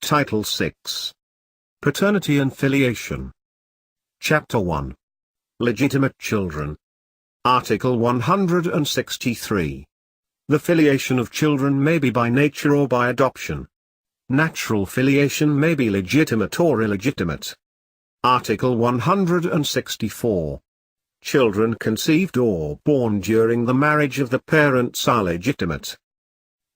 Title 6. Paternity and Filiation. Chapter 1. Legitimate Children. Article 163. The filiation of children may be by nature or by adoption. Natural filiation may be legitimate or illegitimate. Article 164. Children conceived or born during the marriage of the parents are legitimate.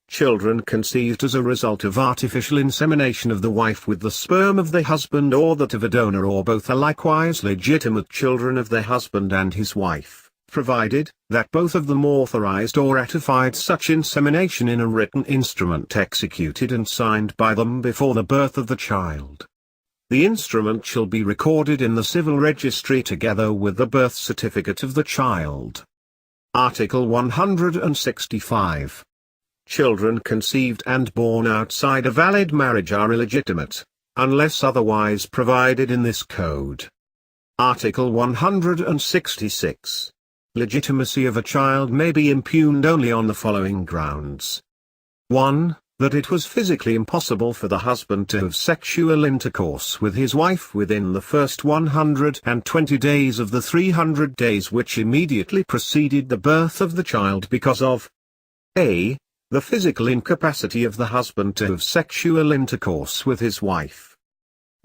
Children conceived as a result of artificial insemination of the wife with the sperm of the husband or that of a donor or both are likewise legitimate children of the husband and his wife, provided that both of them authorized or ratified such insemination in a written instrument executed and signed by them before the birth of the child. The instrument shall be recorded in the civil registry together with the birth certificate of the child. Article 165. Children conceived and born outside a valid marriage are illegitimate, unless otherwise provided in this code. Article 166. Legitimacy of a child may be impugned only on the following grounds. 1. That it was physically impossible for the husband to have sexual intercourse with his wife within the first 120 days of the 300 days which immediately preceded the birth of the child because of a. The physical incapacity of the husband to have sexual intercourse with his wife.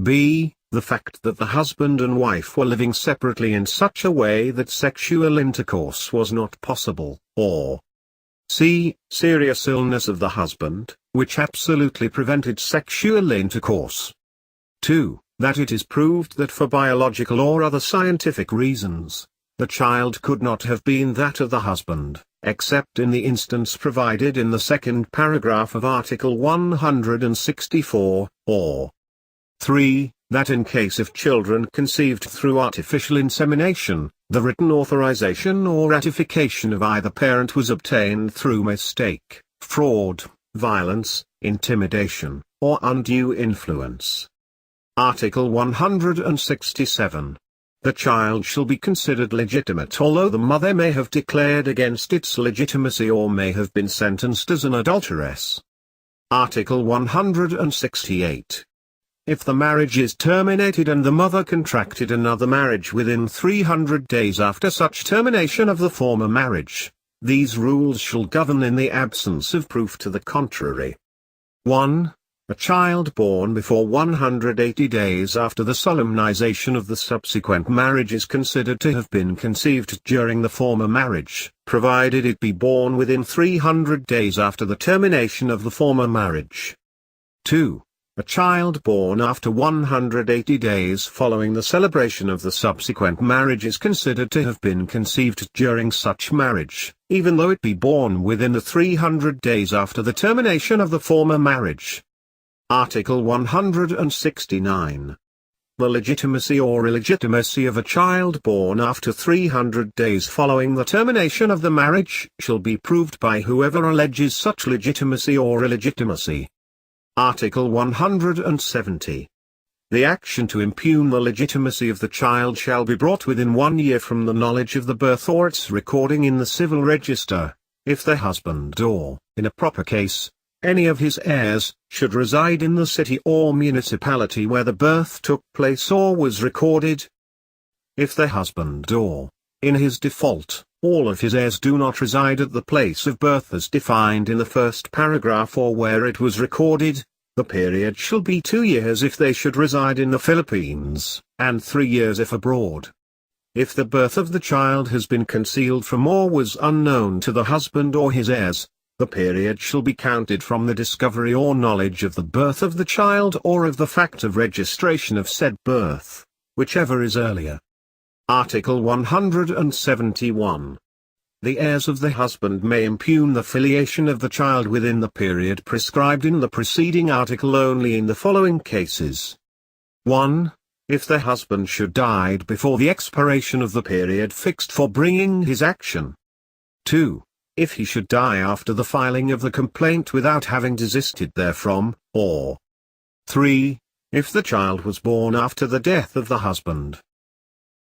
b. The fact that the husband and wife were living separately in such a way that sexual intercourse was not possible, or c. Serious illness of the husband, which absolutely prevented sexual intercourse. 2. That it is proved that for biological or other scientific reasons, the child could not have been that of the husband, except in the instance provided in the second paragraph of Article 164, or 3. That in case of children conceived through artificial insemination, the written authorization or ratification of either parent was obtained through mistake, fraud, violence, intimidation, or undue influence. Article 167. The child shall be considered legitimate although the mother may have declared against its legitimacy or may have been sentenced as an adulteress. Article 168. If the marriage is terminated and the mother contracted another marriage within 300 days after such termination of the former marriage, these rules shall govern in the absence of proof to the contrary. 1. A child born before 180 days after the solemnization of the subsequent marriage is considered to have been conceived during the former marriage, provided it be born within 300 days after the termination of the former marriage. 2. A child born after 180 days following the celebration of the subsequent marriage is considered to have been conceived during such marriage, even though it be born within the 300 days after the termination of the former marriage. Article 169. The legitimacy or illegitimacy of a child born after 300 days following the termination of the marriage shall be proved by whoever alleges such legitimacy or illegitimacy. Article 170. The action to impugn the legitimacy of the child shall be brought within 1 year from the knowledge of the birth or its recording in the civil register, if the husband or, in a proper case, any of his heirs, should reside in the city or municipality where the birth took place or was recorded. If the husband or, in his default, all of his heirs do not reside at the place of birth as defined in the first paragraph or where it was recorded, the period shall be 2 years if they should reside in the Philippines, and 3 years if abroad. If the birth of the child has been concealed from or was unknown to the husband or his heirs, the period shall be counted from the discovery or knowledge of the birth of the child or of the fact of registration of said birth, whichever is earlier. Article 171. The heirs of the husband may impugn the filiation of the child within the period prescribed in the preceding article only in the following cases. 1. If the husband should die before the expiration of the period fixed for bringing his action. 2. If he should die after the filing of the complaint without having desisted therefrom, or 3. If the child was born after the death of the husband,